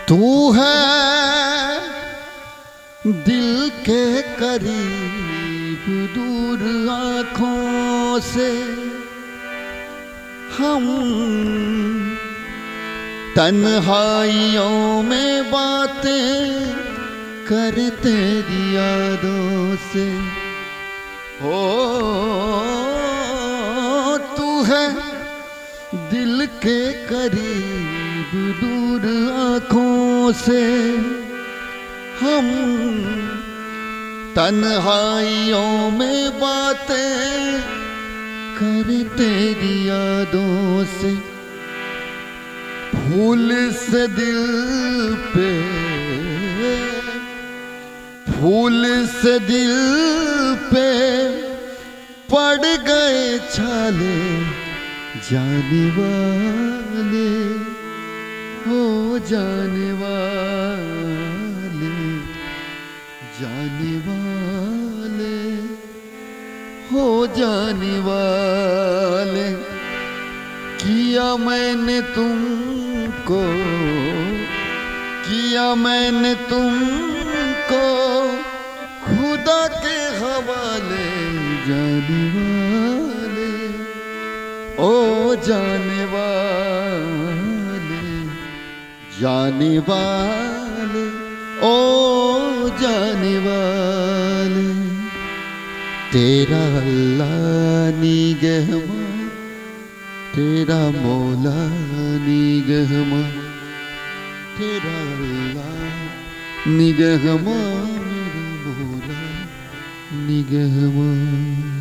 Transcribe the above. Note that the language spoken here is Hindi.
तू है दिल के करीब दूर आँखों से हम तन्हाइयों में बातें करते यादों से। हो तू है दिल के करीब दूर आँखों से हम तन्हाइयों में बातें करते यादों से। फूल से दिल पे फूल से दिल पे पड़ गए छाले जाने वाले हो जाने वाले जाने वाले हो जाने वाले। किया मैंने तुमको किया मैंने तुमको खुदा के हवाले जाने वाले ओ जाने वाले जाने वाले ओ जाने वाले। तेरा अल्लाह निगहबान तेरा मौला निगहबान तेरा अल्लाह निगहबान मेरा मौला निगहबान।